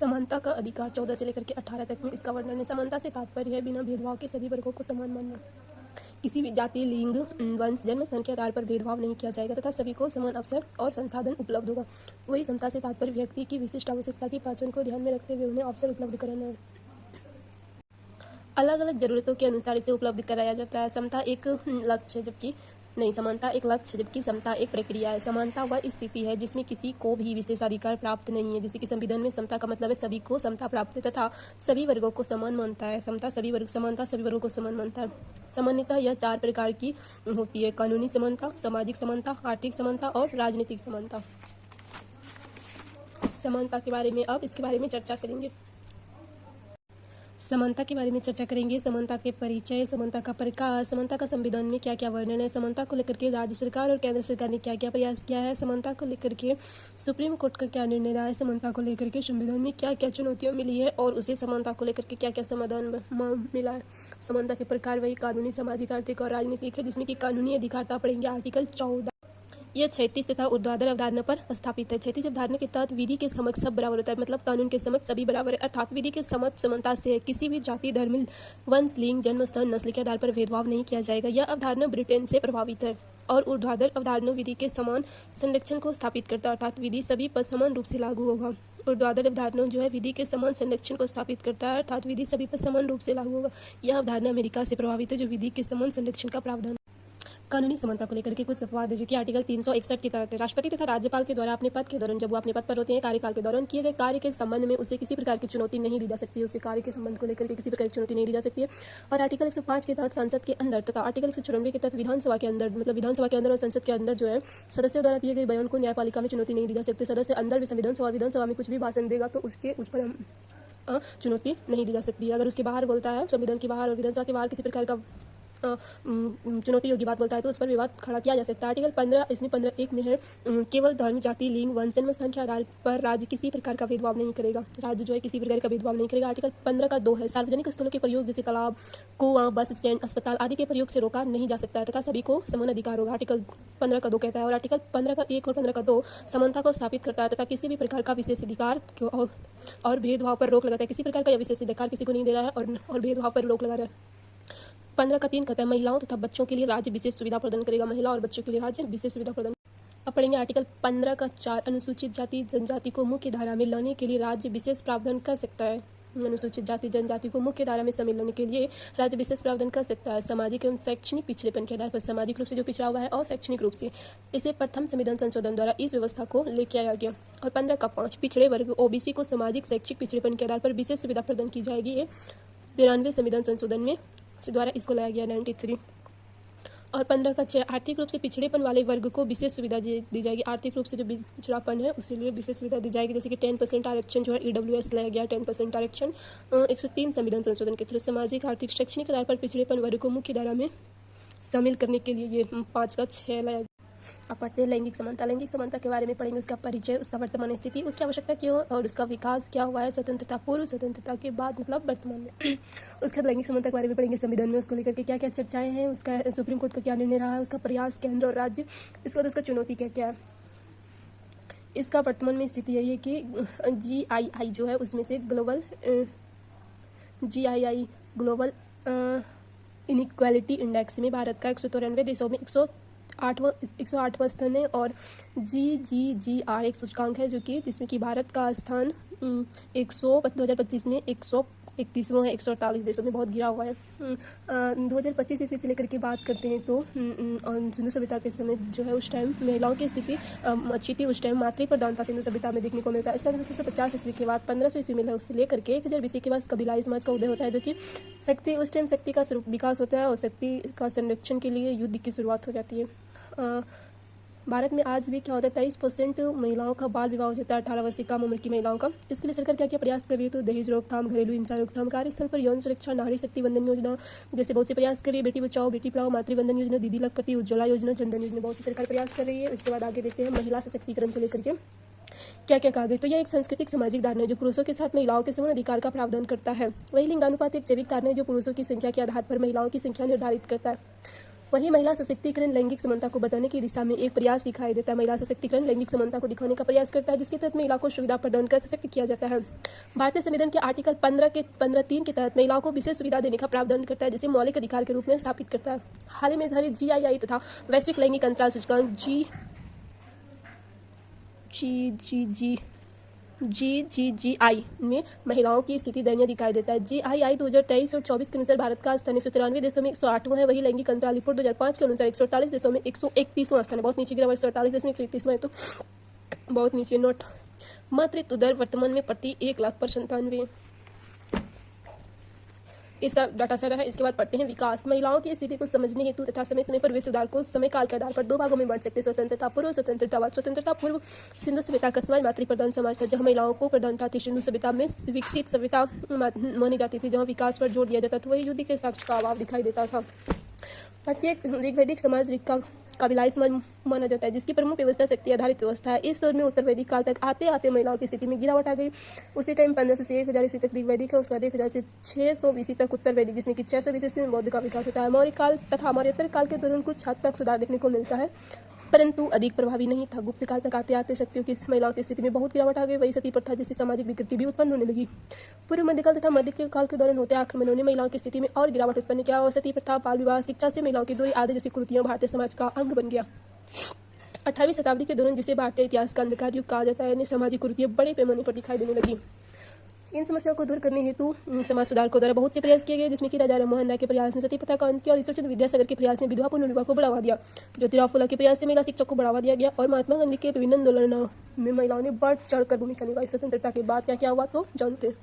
समानता का अधिकार 14 से लेकर के 18 तक में इसका वर्णन है। समानता से तात्पर्य है बिना भेदभाव के सभी वर्गों को समान मानना। किसी भी जाति, लिंग, वंश, जन्म स्थान के आधार पर भेदभाव नहीं किया जाएगा तथा सभी को समान अवसर और संसाधन उपलब्ध होगा। वही समता से तात्पर्य व्यक्ति की विशिष्ट आवश्यकता की पहचान को ध्यान में रखते हुए उन्हें अवसर उपलब्ध कराना है। अलग अलग जरूरतों के अनुसार इसे उपलब्ध कराया जाता है। समता एक लक्ष्य जबकि समानता एक लक्ष्य जबकि समता एक प्रक्रिया है। समानता वह स्थिति है जिसमें किसी को भी विशेषाधिकार प्राप्त नहीं है। जैसे कि संविधान में समता का मतलब है सभी को समता प्राप्त है तथा सभी वर्गों को समान मानता है। समानता सभी वर्गों को समान मानता है। समानता यह 4 प्रकार की होती है: कानूनी समानता, सामाजिक समानता, आर्थिक समानता और राजनीतिक समानता। समानता के बारे में अब इसके बारे में चर्चा करेंगे। समानता के बारे में चर्चा करेंगे। समानता के परिचय, समानता का प्रकार, समानता का संविधान में क्या क्या वर्णन है, समानता को लेकर के राज्य सरकार और केंद्र सरकार ने क्या क्या प्रयास किया है, समानता को लेकर के सुप्रीम कोर्ट का क्या निर्णय रहा है, समानता को लेकर के संविधान में क्या क्या चुनौतियां मिली है और उसे समानता को लेकर के क्या क्या समाधान मिला है। समानता के प्रकार वही कानूनी, सामाजिक, आर्थिक और राजनीतिक है, जिसमें कि कानूनी अधिकारता पढ़ेंगे आर्टिकल 14। यह 36 तथा ऊर्ध्वाधर अवधारणा पर स्थापित है। 36 अवधारणा के तहत विधि के समक्ष सब बराबर होता है, मतलब कानून के समक्ष सभी बराबर है, अर्थात विधि के समक्ष समानता से किसी भी जाति, धर्म, वंश, लिंग, जन्म स्थान, नस्ल के आधार पर भेदभाव नहीं किया जाएगा। यह अवधारणा ब्रिटेन से प्रभावित है। और ऊर्ध्वाधर अवधारणा विधि के समान संरक्षण को स्थापित करता है, अर्थात विधि सभी पर समान रूप से लागू होगा। ऊर्ध्वाधर अवधारणा जो है विधि के समान संरक्षण को स्थापित करता है, अर्थात विधि सभी पर समान रूप से लागू होगा। यह अवधारणा अमेरिका से प्रभावित है, जो विधि के समान संरक्षण का प्रावधान। कानूनी समानता को लेकर के कुछ अपवाद है, जो कि आर्टिकल 361 के तहत है। राष्ट्रपति तथा राज्यपाल के द्वारा अपने पद के दौरान, जब वो अपने पद पर होते हैं, कार्यकाल के दौरान किए गए कार्य के संबंध में उसे किसी प्रकार की चुनौती नहीं दी जा सकती है। उसके कार्य के संबंध को लेकर के किसी प्रकार की चुनौती नहीं दी जा सकती है। और आर्टिकल 105 के तहत संसद के अंदर तथा आर्टिकल 194 के तहत विधानसभा के अंदर, मतलब विधानसभा के अंदर और संसद के अंदर जो है सदस्यों द्वारा दिए गए बयान को न्यायपालिका में चुनौती नहीं दी जा सकती। सदस्य अंदर भी विधानसभा में कुछ भी भाषण देगा तो उस पर चुनौती नहीं दी जा सकती है। अगर उसके बाहर बोलता है, संविधान के बाहर और विधानसभा के बाहर किसी प्रकार का चुनौती योग्य बात बोलता है तो उस पर विवाद खड़ा किया जा सकता है। आर्टिकल 15 इसमें 15(1) में है केवल धर्म, जाति, लिंग, वंश, जन्म स्थान के आधार पर राज्य किसी प्रकार का भेदभाव नहीं करेगा। राज्य जो है किसी प्रकार का भेदभाव नहीं करेगा। आर्टिकल 15 का 2 है सार्वजनिक स्थलों के प्रयोग जैसे तालाब, कुआं, बस स्टैंड, अस्पताल आदि के प्रयोग से रोका नहीं जा सकता है तथा सभी को समान अधिकार होगा। आर्टिकल 15 का 2 कहता है। और आर्टिकल 15 का 1 और 15 का 2 समानता को स्थापित करता है तथा किसी भी प्रकार का विशेष अधिकार और भेदभाव पर रोक लगाता है। किसी प्रकार का विशेष अधिकार किसी को नहीं दे रहा है और भेदभाव पर रोक लगा रहा है। 15 का 3 कहता है महिलाओं तथा बच्चों के लिए राज्य विशेष सुविधा प्रदान करेगा। महिला और बच्चों के लिए राज्य विशेष सुविधा प्रदान। अब पढ़ेंगे आर्टिकल 15 का 4 अनुसूचित जाति जनजाति को मुख्य धारा में लाने के लिए राज्य विशेष प्रावधान कर सकता है। अनुसूचित जाति जनजाति को मुख्य धारा में शामिल होने के लिए राज्य विशेष प्रावधान कर सकता है। सामाजिक एवं शैक्षणिक पिछड़ेपन के आधार पर सामाजिक रूप से जो पिछड़ा हुआ है और शैक्षणिक रूप से इसे प्रथम संविधान संशोधन द्वारा इस व्यवस्था को लेके आया गया। और 15 का 5 पिछड़े वर्ग ओबीसी को सामाजिक शैक्षिक पिछड़ेपन के आधार पर विशेष सुविधा प्रदान की जाएगी। ये 93 संविधान संशोधन में द्वारा इसको लाया गया 93। और 15 का 6 आर्थिक रूप से पिछड़ेपन वाले वर्ग को विशेष सुविधा दी जाएगी। आर्थिक रूप से जो पिछड़ापन है उसी लिए विशेष सुविधा दी जाएगी, जैसे कि 10% आरक्षण जो है ईडब्ल्यूएस लाया गया 10% आरक्षण 103 संविधान संशोधन के थ्रू। सामाजिक, आर्थिक, शैक्षणिक आधार पर पिछड़ेपन वर्ग को मुख्य धारा में शामिल करने के लिए ये 5 का 6 लाया। अब पढ़ते हैं लैंगिक समानता। लैंगिक समानता के बारे में पढ़ेंगे, उसका परिचय, उसका वर्तमान स्थिति, उसकी आवश्यकता क्यों और उसका विकास क्या हुआ है स्वतंत्रता पूर्व, स्वतंत्रता के बाद, मतलब वर्तमान में। उसके बाद लैंगिक समानता के बारे में पढ़ेंगे, संविधान में उसको लेकर के क्या क्या चर्चाएं हैं, उसका सुप्रीम कोर्ट का क्या निर्णय रहा है, उसका प्रयास केंद्र और राज्य, इसके बाद उसका चुनौती क्या क्या है। इसका वर्तमान में स्थिति यही है कि GII जो है उसमें से GII ग्लोबल इनइक्वालिटी इंडेक्स में भारत का 193 देशों में 108वां स्थान है। और GGGR एक सूचकांक है जो कि जिसमें कि भारत का स्थान 2025 में 131वां है। 148 देशों में बहुत गिरा हुआ है। 2025 ईस्वी से लेकर के बात करते हैं तो सिंधु सभ्यता के समय जो है उस टाइम महिलाओं की स्थिति अच्छी थी। उस टाइम मातृ प्रधानता सिंधु सभ्यता में देखने को मिलता है। इसका 1950 ईस्वी के बाद 1500 ईस्वी में उससे लेकर के 1000 BC के बाद कबीलाई समाज का उदय होता है, जो कि उस टाइम शक्ति का विकास होता है और शक्ति का संरक्षण के लिए युद्ध की शुरुआत हो जाती है। भारत में आज भी क्या होता है 23% महिलाओं का बाल विवाह हो जाता है 18 वर्ष से कम उम्र की महिलाओं का। इसके लिए सरकार क्या क्या प्रयास कर रही है तो दहेज रोकथाम, घरेलू हिंसा रोकथाम, कार्यस्थल पर यौन सुरक्षा, नारी शक्ति वंदन योजना जैसे बहुत से प्रयास कर रही है। बेटी बचाओ बेटी पढ़ाओ, मातृवंदन योजना, दीदी लखपति, उज्ज्वला योजना, जनधन योजना, बहुत सी सरकार प्रयास कर रही है। इसके बाद आगे देखते हैं महिला सशक्तिकरण को लेकर के क्या क्या कहा गया। तो यह एक सांस्कृतिक सामाजिक धारणा है जो पुरुषों के साथ महिलाओं के समान अधिकार का प्रावधान करता है। वही लिंगानुपात एक जैविक धारणा है जो पुरुषों की संख्या के आधार पर महिलाओं की संख्या निर्धारित करता है। वहीं महिला सशक्तिकरण लैंगिक समानता को बताने की दिशा में एक प्रयास दिखाई देता है। महिला सशक्तिकरण लैंगिक समानता को दिखाने का प्रयास करता है, जिसके तहत महिला को सुविधा प्रदान कर सशक्त किया जाता है। भारतीय संविधान के आर्टिकल 15(3) के तहत महिलाओं को विशेष सुविधा देने का प्रावधान करता है, जिसे मौलिक अधिकार के रूप में स्थापित करता है। हाल ही में निर्धारित GII तथा वैश्विक लैंगिक अंतराल सूचकांक GGGI में महिलाओं की स्थिति दयनीय दिखाई देता है। GII 2023 और 24 के अनुसार भारत का स्थान 193 देशों में 108वां है। वही लैंगिक अंतराल रिपोर्ट 2005 के अनुसार 148 देशों में 131वां स्थान है। बहुत नीचे गिरा हुआ, 148 देशों में 131वां है, तो बहुत नीचे। नोट, मातृत्व दर वर्तमान में प्रति 1 लाख पर 97, इसका डाटा सारा है। इसके बाद पढ़ते हैं विकास। महिलाओं की स्थिति को समझने हेतु तथा समय समय पर वे सुधार को समय काल के आधार पर 2 भागों में बांट सकते हैं: स्वतंत्रता पूर्व, स्वतंत्रता बाद। स्वतंत्रता पूर्व सिंधु सभ्यता का समाज मातृ प्रधान समाज था, जहां महिलाओं को प्रधानता थी। सिंधु सभ्यता में विकसित सभ्यता मानी जाती थी, जहां विकास पर जोर दिया जाता था। वही युद्ध के साक्ष्य का अभाव दिखाई देता था। प्रत्येक ऋग्वैदिक समाज ऋग का काबिलाई समाज माना जाता है, जिसकी प्रमुख व्यवस्था शक्ति आधारित व्यवस्था है। इस दौर में उत्तर वैदिक काल तक आते आते महिलाओं की स्थिति में गिरावट आ गई। उसी टाइम 1500 से 1000 ईस्वी तक ऋग्वैदिक है, उसके बाद 1000 से 600 BC तक उत्तर वैदिक, जिसमें कि 600 BC में बौद्ध का विकास होता है। मौर्य काल तथा मौर्योत्तर काल के दौरान कुछ हद तक सुधार देखने को मिलता है, परंतु अधिक प्रभावी नहीं था। गुप्त काल तक आते आते शक्तियों की महिलाओं की स्थिति में बहुत गिरावट आ गई। वही सती प्रथा जैसी सामाजिक विकृति भी उत्पन्न होने लगी। पूर्व मध्यकाल तथा मध्य काल के दौरान होते आक्रमणों ने महिलाओं की स्थिति में और गिरावट उत्पन्न किया, और सती प्रथा, बाल विवाह, शिक्षा से महिलाओं की दूरी आदि जैसी कुरीतियां भारतीय समाज का अंग बन गया। 18वीं शताब्दी के दौरान, जिसे भारतीय इतिहास का अंधकार युग कहा जाता है, ने सामाजिक कुरीतियां बड़े पैमाने पर दिखाई देने लगी। इन समस्याओं को दूर करने हेतु समाज सुधार को द्वारा बहुत से प्रयास किए गए, जिसमें कि राजा राममोहन राय के प्रयास ने सती प्रथा का अंत किया, और ईश्वरचंद्र विद्यासागर के प्रयास ने विधवा पुनर्विवाह को बढ़ावा दिया। ज्योतिराव फुले के प्रयास से महिला शिक्षा को बढ़ावा दिया गया, और महात्मा गांधी के विभिन्न आंदोलनों में महिलाओं ने बढ़ चढ़कर भूमिका निभाई। स्वतंत्रता के बाद क्या क्या हुआ तो जानते हैं।